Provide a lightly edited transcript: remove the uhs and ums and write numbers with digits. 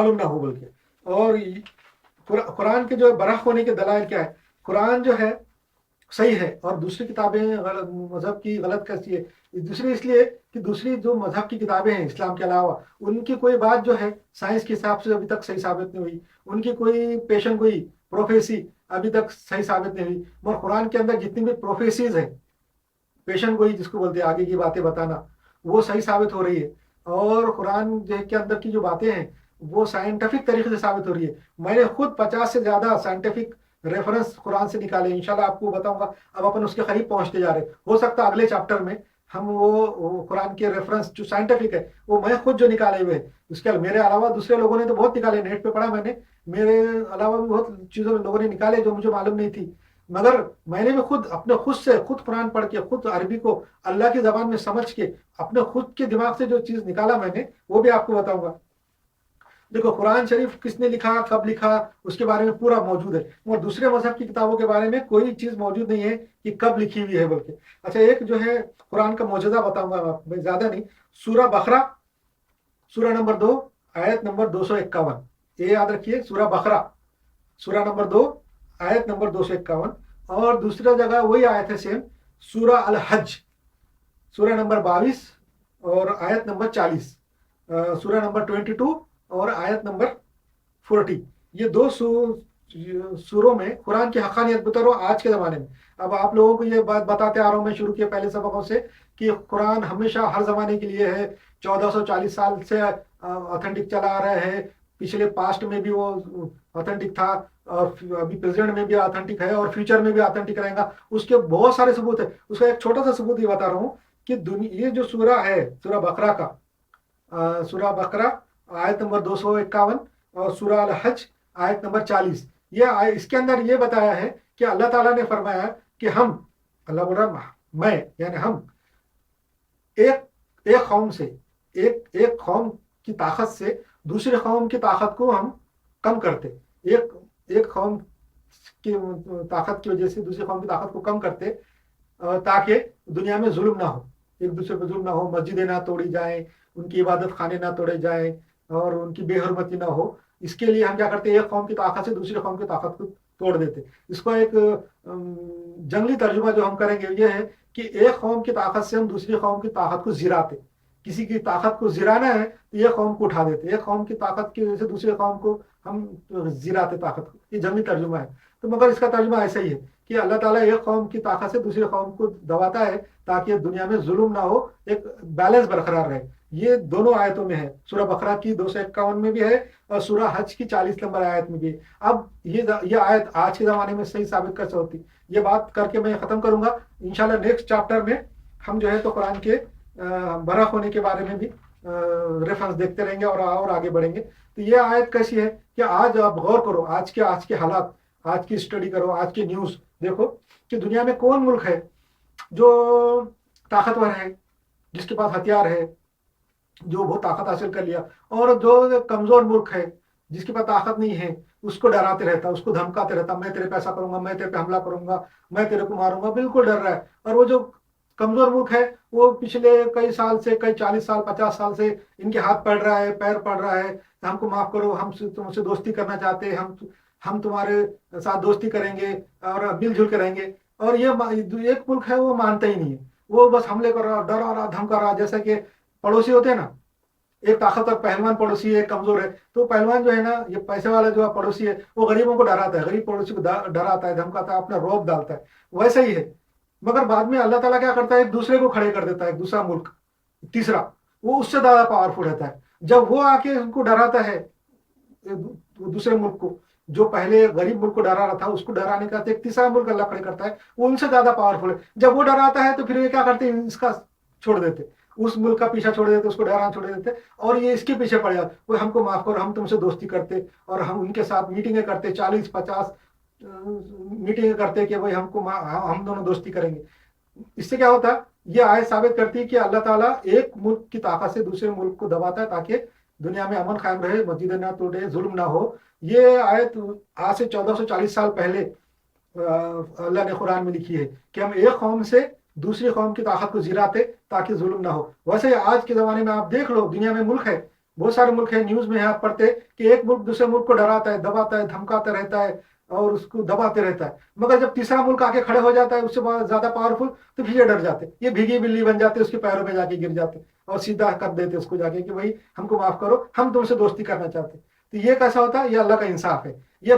معلوم نہ ہو بلکہ. اور قرآن کے جو ہے برحق ہونے کے دلائل کیا ہے؟ قرآن جو ہے صحیح ہے اور دوسری کتابیں مذہب کی غلط کیسی ہے؟ دوسری اس لیے کہ دوسری جو مذہب کی کتابیں ہیں اسلام کے علاوہ، ان کی کوئی بات جو ہے سائنس کے حساب سے ابھی تک صحیح ثابت نہیں ہوئی، ان کی کوئی پیشن گوئی پروفیسی ابھی تک صحیح ثابت نہیں ہوئی. مگر قرآن کے اندر جتنی بھی پروفیسیز ہیں، پیشن گوئی جس کو بولتے ہیں آگے کی باتیں بتانا، وہ صحیح ثابت ہو رہی ہے. اور قرآن کے اندر کی جو باتیں ہیں وہ سائنٹیفک طریقے سے ثابت ہو رہی ہے. میں نے خود 50 سے زیادہ سائنٹیفک ریفرنس قرآن سے نکالے، انشاءاللہ آپ کو بتاؤں گا. اب اپن اس کے قریب پہنچتے جا رہے، ہو سکتا ہے اگلے چیپٹر میں ہم وہ قرآن کے ریفرنس جو سائنٹیفک ہے وہ میں خود جو نکالے ہوئے ہیں. اس کے میرے علاوہ دوسرے لوگوں نے تو بہت نکالے، نیٹ پہ پڑھا میں نے، میرے علاوہ بھی بہت چیزوں لوگوں نے نکالے جو مجھے معلوم نہیں تھی. مگر میں نے بھی خود اپنے خود سے خود قرآن پڑھ کے خود عربی کو اللہ کی زبان میں سمجھ کے اپنے خود کے دماغ سے جو چیز نکالا میں نے، وہ بھی آپ کو بتاؤں گا. دیکھو قرآن شریف کس نے لکھا، کب لکھا، اس کے بارے میں پورا موجود ہے. اور دوسرے مذہب کی کتابوں کے بارے میں کوئی چیز موجود نہیں ہے کہ کب لکھی ہوئی ہے بلکہ. اچھا ایک جو ہے قرآن کا معجزہ بتاؤں گا میں، زیادہ نہیں. سورہ بقرہ، سورہ نمبر 2، آیت نمبر 251. یہ یاد رکھیے، سورہ بقرہ سورہ نمبر 2، آیت نمبر 251. اور دوسرا جگہ وہی آیت ہے سیم، سورہ الحج سورہ نمبر 22 اور آیت نمبر 40، سورہ نمبر 22 اور آیت نمبر 40. یہ دو سوروں میں قرآن کی حقانیت بتا رہا ہوں آج کے زمانے میں. اب آپ لوگوں کو یہ بات بتاتے آ رہا ہوں میں شروع کے پہلے سبقوں سے کہ قرآن ہمیشہ ہر زمانے کے لیے ہے، 1440 سال سے اتھینٹک چلا آ رہا ہے. پچھلے پاسٹ میں بھی وہ اتھینٹک تھا، اور ابھی پریزنٹ میں بھی اتھینٹک ہے، اور فیوچر میں بھی اتھینٹک رہے گا. اس کے بہت سارے ثبوت ہیں. اس کا ایک چھوٹا سا ثبوت یہ بتا رہا ہوں کہ یہ جو سورہ ہے سورہ بقرہ کا، سورہ بقرہ آیت نمبر 251 اور سورہ الحج آیت نمبر 40، یہ اس کے اندر یہ بتایا ہے کہ اللہ تعالیٰ نے فرمایا کہ ہم، اللہ بول رہا میں یعنی ہم ایک قوم سے، ایک قوم کی طاقت سے دوسرے قوم کی طاقت کو ہم کم کرتے، ایک قوم کی طاقت کی وجہ سے دوسری قوم کی طاقت کو کم کرتے، تاکہ دنیا میں ظلم نہ ہو، ایک دوسرے پہ ظلم نہ ہو، مسجدیں نہ توڑی جائیں، ان کی عبادت خانے نہ توڑے جائیں، اور ان کی بے حرمتی نہ ہو. اس کے لیے ہم کیا کرتے ہیں، ایک قوم کی طاقت سے دوسری قوم کی طاقت کو توڑ دیتے. اس کا ایک جنگلی ترجمہ جو ہم کریں گے یہ ہے کہ ایک قوم کی طاقت سے ہم دوسری قوم کی طاقت کو زراتے. کسی کی طاقت کو زرانا ہے تو ایک قوم کو اٹھا دیتے، ایک قوم کی طاقت کی وجہ سے دوسری قوم کو ہم زراتے طاقت کو. یہ جنگلی ترجمہ ہے. تو مگر اس کا ترجمہ ایسا ہی ہے کہ اللہ تعالیٰ ایک قوم کی طاقت سے دوسری قوم کو دباتا ہے تاکہ دنیا میں ظلم نہ ہو، ایک بیلنس برقرار رہے. یہ دونوں آیتوں میں ہے، سورہ بقرہ کی 251 میں بھی ہے اور سورہ حج کی 40 نمبر آیت میں بھی ہے. اب یہ آیت آج کے زمانے میں صحیح ثابت کیسے ہوتی، یہ بات کر کے میں ختم کروں گا. انشاءاللہ نیکسٹ چیپٹر میں ہم جو ہے تو قرآن کے برحق ہونے کے بارے میں بھی ریفرنس دیکھتے رہیں گے اور آگے بڑھیں گے. تو یہ آیت کیسی ہے کہ آج آپ غور کرو، آج کے حالات، آج کی اسٹڈی کرو، آج کی نیوز دیکھو کہ دنیا میں کون ملک ہے جو طاقتور ہے، جس کے پاس ہتھیار ہے، جو بہت طاقت حاصل کر لیا، اور جو کمزور ملک ہے جس کے پاس طاقت نہیں ہے اس کو ڈراتے رہتا، اس کو دھمکاتے رہتا، میں تیرے پہ ایسا کروں گا، میں تیرے پہ حملہ کروں گا، میں تیرے کو ماروں گا. بالکل ڈر رہا ہے. اور وہ جو کمزور ملک ہے وہ پچھلے کئی سال سے، کئی 40 سال 50 سال سے ان کے ہاتھ پڑ رہا ہے، پیر پڑ رہا ہے، ہم کو معاف کرو، ہم تم سے دوستی کرنا چاہتے ہیں، ہم تمہارے ساتھ دوستی کریں گے اور مل جل کے رہیں گے. اور یہ ایک ملک ہے وہ مانتا ہی نہیں ہے، وہ بس حملے کر رہا، ڈرا رہا، دھمکا رہا. جیسا کہ پڑوسی ہوتے ہیں نا، ایک طاقتور پہلوان پڑوسی ہے، ایک کمزور ہے، تو پہلوان جو ہے نا، یہ پیسے والا جو پڑوسی ہے وہ غریبوں کو ڈراتا ہے، غریب پڑوسی کو ڈراتا ہے، دھمکاتا ہے، اپنا روب ڈالتا ہے. ویسا ہی ہے. مگر بعد میں اللہ تعالیٰ کیا کرتا ہے، ایک دوسرے کو کھڑے کر دیتا ہے، ایک دوسرا ملک، تیسرا، وہ اس سے زیادہ پاورفل رہتا ہے. جب وہ آ کے ان کو ڈراتا ہے، دوسرے ملک کو، جو پہلے غریب ملک کو ڈرا رہا تھا اس کو ڈرانے کا ایک تیسرا ملک اللہ کھڑے کرتا ہے، وہ ان سے زیادہ پاورفل ہے. جب وہ ڈراتا ہے تو پھر یہ کیا کرتے ہیں، اس کا چھوڑ دیتے، اس ملک کا پیچھا چھوڑ دیتے، اس کو ڈرانا چھوڑ دیتے، اور یہ اس کے پیچھے پڑ جاتے. وہ ہم کو معاف کرو، ہم تم سے دوستی کرتے، اور ہم ان کے ساتھ میٹنگیں کرتے، 40-50 میٹنگیں کرتے کہ بھائی ہم دونوں دوستی کریں گے. اس سے کیا ہوتا ہے، یہ آیت ثابت کرتی ہے کہ اللہ تعالیٰ ایک ملک کی طاقت سے دوسرے ملک کو دباتا ہے تاکہ دنیا میں امن قائم رہے، مسجدیں نہ ٹوٹے، ظلم نہ ہو. یہ آیت آج سے 1440 سال پہلے اللہ نے قرآن میں لکھی ہے کہ ہم ایک قوم سے دوسری قوم کی طاقت کو زراتے تاکہ ظلم نہ ہو. ویسے آج کے زمانے میں آپ دیکھ لو، دنیا میں ملک ہے بہت سارے ملک ہیں نیوز میں آپ پڑھتے کہ ایک ملک دوسرے ملک کو ڈراتا ہے، دباتا ہے، دھمکاتا رہتا ہے اور اس کو دباتے رہتا ہے، مگر جب تیسرا ملک آ کے کھڑے ہو جاتا ہے اس سے زیادہ پاورفل، تو پھر یہ ڈر جاتے، یہ بھیگی بلی بن جاتے، اس کے پیروں میں جا کے گر جاتے اور سیدھا کر دیتے اس کو جا کے کہ بھائی ہم کو معاف کرو، ہم تم سے دوستی کرنا چاہتے. تو یہ کیسا ہوتا ہے؟ یہ اللہ کا انصاف ہے. یہ